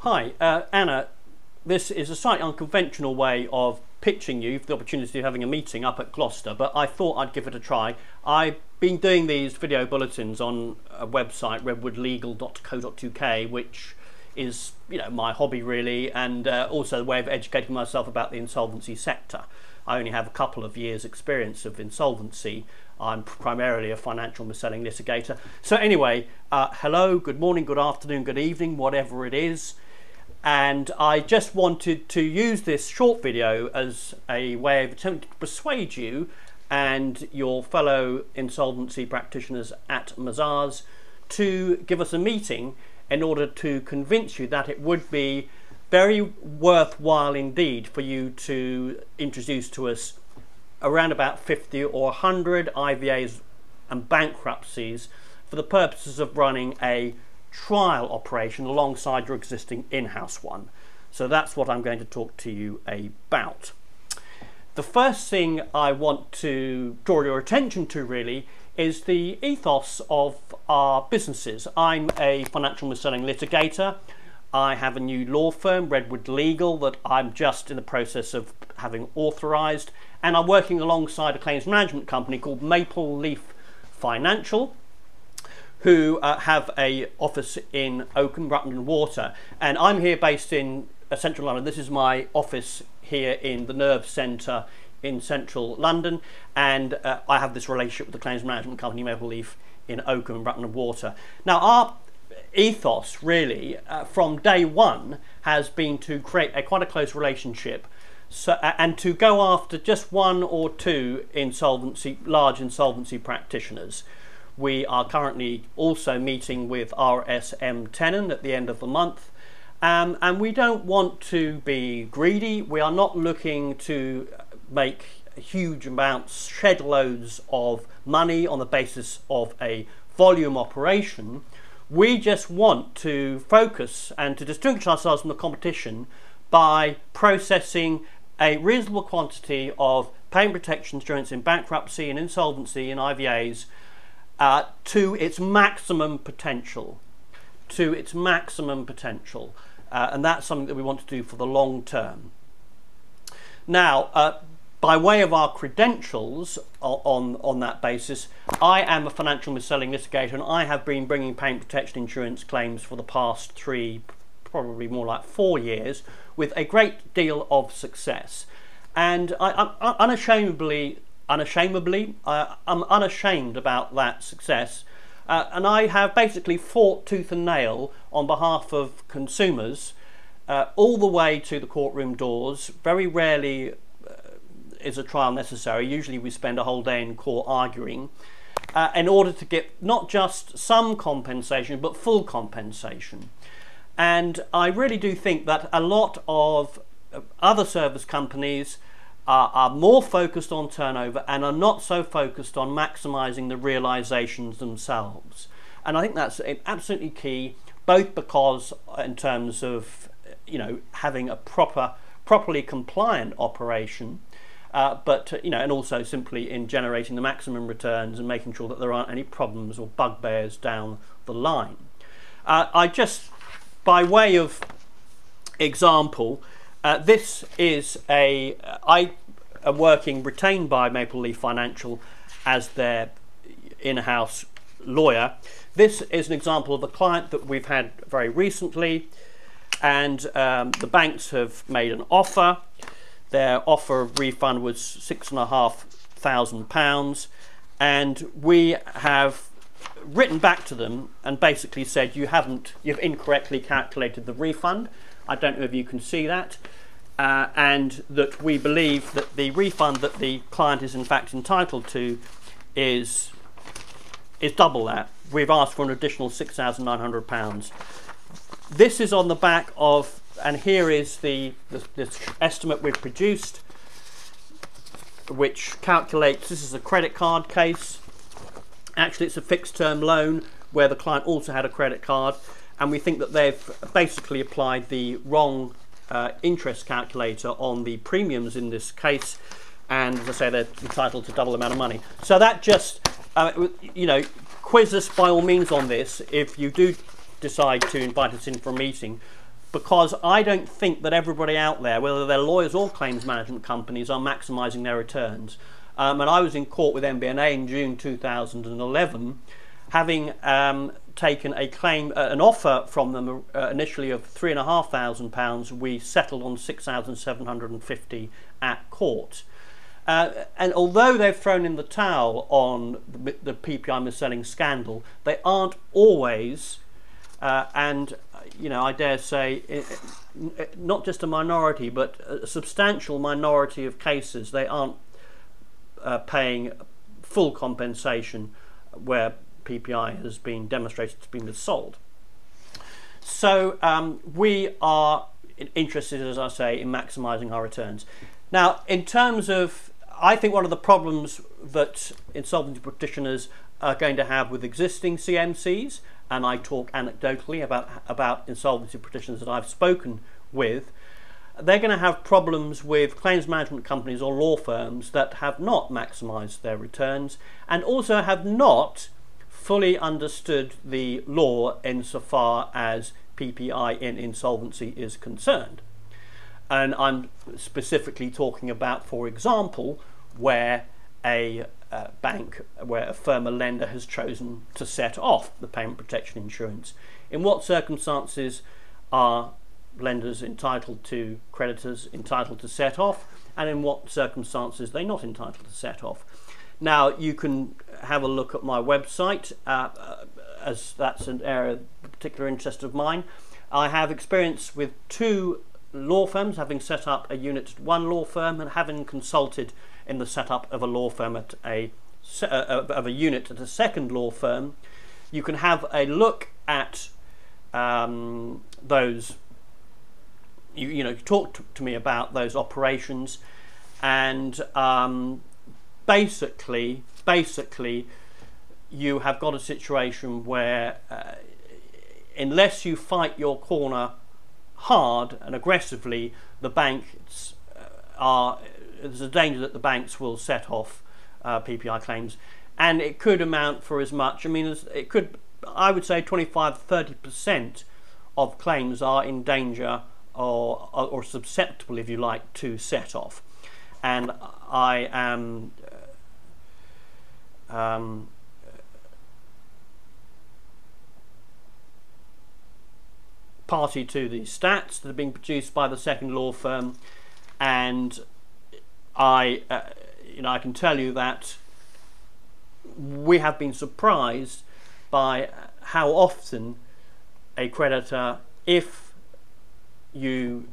Hi, Anna. This is a slightly unconventional way of pitching you for the opportunity of having a meeting up at Gloucester, but I thought I'd give it a try. I've been doing these video bulletins on a website, redwoodlegal.co.uk, which is, my hobby really, and also a way of educating myself about the insolvency sector. I only have a couple of years' experience of insolvency. I'm primarily a financial mis-selling litigator. So anyway, hello, good morning, good afternoon, good evening, whatever it is. And I just wanted to use this short video as a way of attempting to persuade you and your fellow insolvency practitioners at Mazars to give us a meeting in order to convince you that it would be very worthwhile indeed for you to introduce to us around about 50 or 100 IVAs and bankruptcies for the purposes of running a trial operation alongside your existing in-house one. So that's what I'm going to talk to you about. The first thing I want to draw your attention to really is the ethos of our businesses. I'm a financial mis-selling litigator. I have a new law firm, Redwood Legal, that I'm just in the process of having authorised, and I'm working alongside a claims management company called Maple Leaf Financial, who have a office in Oakham, Rutland Water, and I'm here based in central London. This is my office here in the Nerve Centre in central London, and I have this relationship with the claims management company Maple Leaf in Oakham and Rutland Water. Now our ethos really from day one has been to create quite a close relationship, and to go after just one or two large insolvency practitioners. We are currently also meeting with RSM Tenon at the end of the month, and we don't want to be greedy. We are not looking to make huge amounts, shed loads of money on the basis of a volume operation. We just want to focus and to distinguish ourselves from the competition by processing a reasonable quantity of payment protection insurance in bankruptcy and insolvency and IVAs to its maximum potential. And that's something that we want to do for the long term. Now, by way of our credentials on that basis, I am a financial mis-selling litigator, and I have been bringing payment protection insurance claims for the past 3, probably more like 4 years, with a great deal of success. And I'm unashamedly, I'm unashamed about that success, and I have basically fought tooth and nail on behalf of consumers all the way to the courtroom doors. Very rarely is a trial necessary. Usually we spend a whole day in court arguing in order to get not just some compensation but full compensation. And I really do think that a lot of other service companies are more focused on turnover and are not so focused on maximising the realisations themselves. And I think that's absolutely key, both because in terms of having a properly compliant operation, but and also simply in generating the maximum returns and making sure that there aren't any problems or bugbears down the line. I just, by way of example, this is I am working retained by Maple Leaf Financial as their in-house lawyer. This is an example of a client that we've had very recently, and the banks have made an offer. Their offer of refund was £6,500, and we have written back to them and basically said you've incorrectly calculated the refund. I don't know if you can see that, and that we believe that the refund that the client is in fact entitled to is double that. We've asked for an additional £6,900. This is on the back of, and here is the estimate we've produced, which calculates, this is a credit card case. Actually, it's a fixed term loan where the client also had a credit card, and we think that they've basically applied the wrong interest calculator on the premiums in this case, and as I say, they're entitled to double the amount of money. So that just, quiz us by all means on this if you do decide to invite us in for a meeting. because I don't think that everybody out there, whether they're lawyers or claims management companies, are maximising their returns. And I was in court with MBNA in June 2011, having taken a claim, an offer from them initially of £3,500. We settled on £6,750 at court. And although they've thrown in the towel on the PPI mis-selling scandal, they aren't always, and you know, I dare say, not just a minority, but a substantial minority of cases, they aren't paying full compensation where PPI has been demonstrated to be missold. So we are interested, as I say, in maximising our returns. Now, in terms of, I think one of the problems that insolvency practitioners are going to have with existing CMCs, and I talk anecdotally about insolvency practitioners that I've spoken with, they're going to have problems with claims management companies or law firms that have not maximised their returns and also have not fully understood the law insofar as PPI in insolvency is concerned. And I'm specifically talking about, for example, where a bank, where a firm, a lender, has chosen to set off the payment protection insurance. In what circumstances are lenders entitled to, creditors entitled to set off, and in what circumstances they're not entitled to set off? Now, you can have a look at my website, as that's an area of particular interest of mine. I have experience with 2 law firms, having set up a unit at one law firm and having consulted in the setup of a law firm at of a unit at a second law firm. You can have a look at those. You know, talk to me about those operations, and basically you have got a situation where unless you fight your corner hard and aggressively, the banks there's a danger that the banks will set off PPI claims, and it could amount for as much, I mean, it could, I would say 25–30% of claims are in danger or susceptible, if you like, to set off. And I am party to the stats that are being produced by the second law firm, and I can tell you that we have been surprised by how often a creditor, if you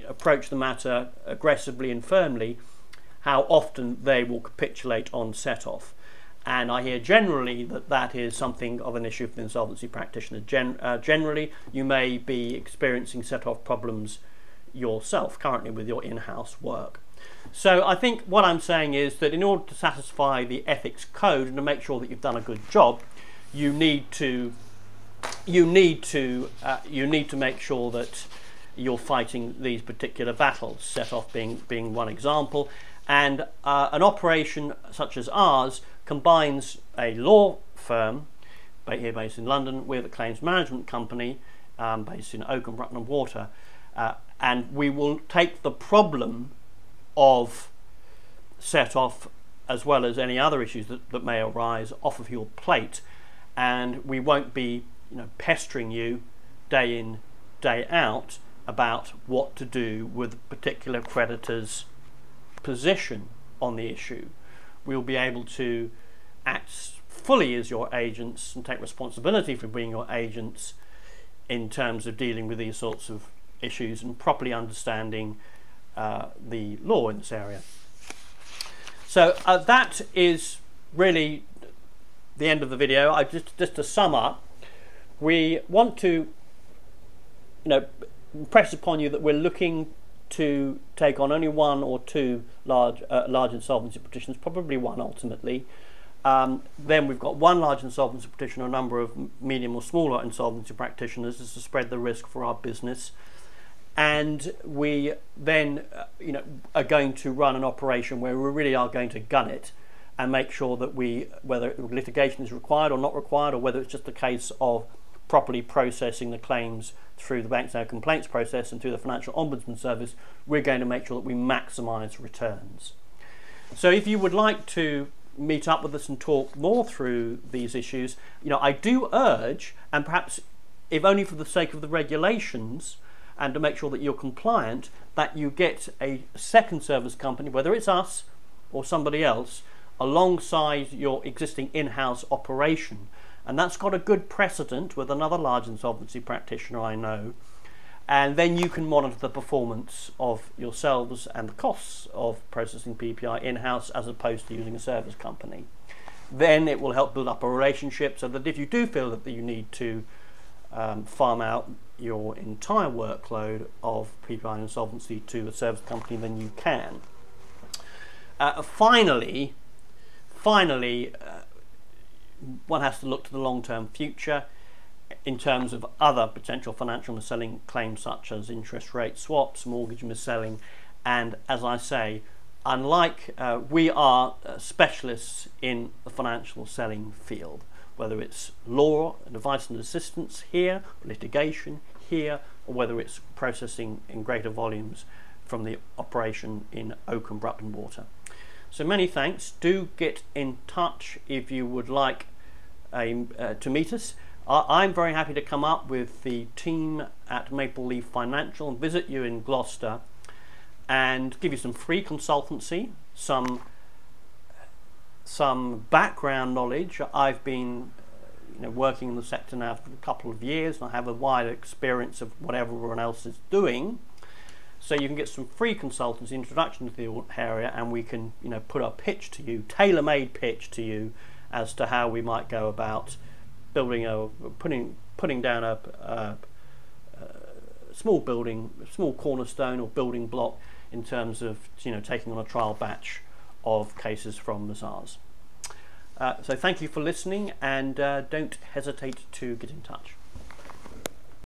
approach the matter aggressively and firmly, how often they will capitulate on set-off. And I hear generally that that is something of an issue for the insolvency practitioner. Generally, you may be experiencing set-off problems yourself currently with your in-house work. So I think what I'm saying is that in order to satisfy the ethics code and to make sure that you've done a good job, you need to make sure that you're fighting these particular battles, set-off being one example. And an operation such as ours combines a law firm here based in London with a claims management company based in Oakham, Rutland and Water, and we will take the problem of set-off as well as any other issues that may arise off of your plate, and we won't be pestering you day in, day out about what to do with a particular creditor's position on the issue. We'll be able to act fully as your agents and take responsibility for being your agents in terms of dealing with these sorts of issues and properly understanding the law in this area. So that is really the end of the video. Just to sum up, we want to impress upon you that we're looking to take on only one or two large insolvency petitions, probably one ultimately. Then we've got one large insolvency petition, a number of medium or smaller insolvency practitioners, is to spread the risk for our business. And we then are going to run an operation where we really are going to gun it and make sure that whether litigation is required or not required, or whether it's just a case of properly processing the claims through the Bank Sale complaints process and through the Financial Ombudsman Service, we're going to make sure that we maximise returns. So if you would like to meet up with us and talk more through these issues, I do urge, and perhaps if only for the sake of the regulations and to make sure that you're compliant, that you get a second service company, whether it's us or somebody else, alongside your existing in-house operation. And that's got a good precedent with another large insolvency practitioner I know. And then you can monitor the performance of yourselves and the costs of processing PPI in-house as opposed to using a service company. Then it will help build up a relationship so that if you do feel that you need to farm out your entire workload of PPI insolvency to a service company, then you can. Finally, one has to look to the long-term future in terms of other potential financial mis-selling claims such as interest rate swaps, mortgage mis-selling, and as I say, unlike we are specialists in the financial selling field, whether it's law, advice and assistance here, litigation here, or whether it's processing in greater volumes from the operation in Oakham, Brupton Water. So many thanks. Do get in touch if you would like to meet us. I'm very happy to come up with the team at Maple Leaf Financial and visit you in Gloucester and give you some free consultancy, some background knowledge. I've been working in the sector now for a couple of years and I have a wider experience of what everyone else is doing. So you can get some free consultancy, introduction to the area, and we can put a pitch to you, tailor-made pitch to you as to how we might go about building putting down a small building, a small cornerstone or building block in terms of taking on a trial batch of cases from Mazars. So thank you for listening, and don't hesitate to get in touch.